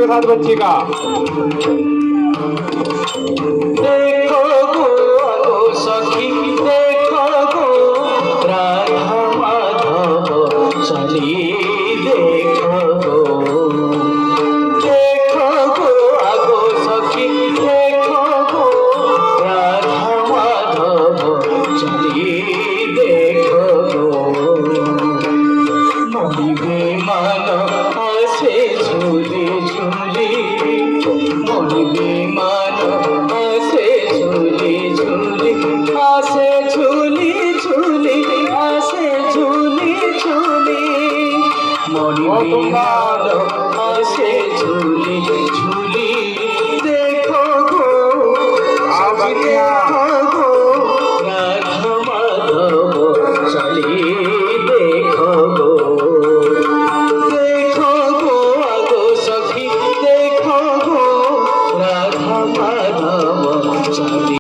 के साथ बच्ची का। देखो गो सखी देखो गो राधा माधव चली देखो गो आगो सखी देखो गो राधा माधव चली देखो गो মনিবে মান আসে ঝুলি ঝুলি মনিবে মান আসে ঝুলি ঝুলি আসে ঝুলি ঝুলি আসে ঝুলি ঝুলি মনিবে মান আসে ঝুলি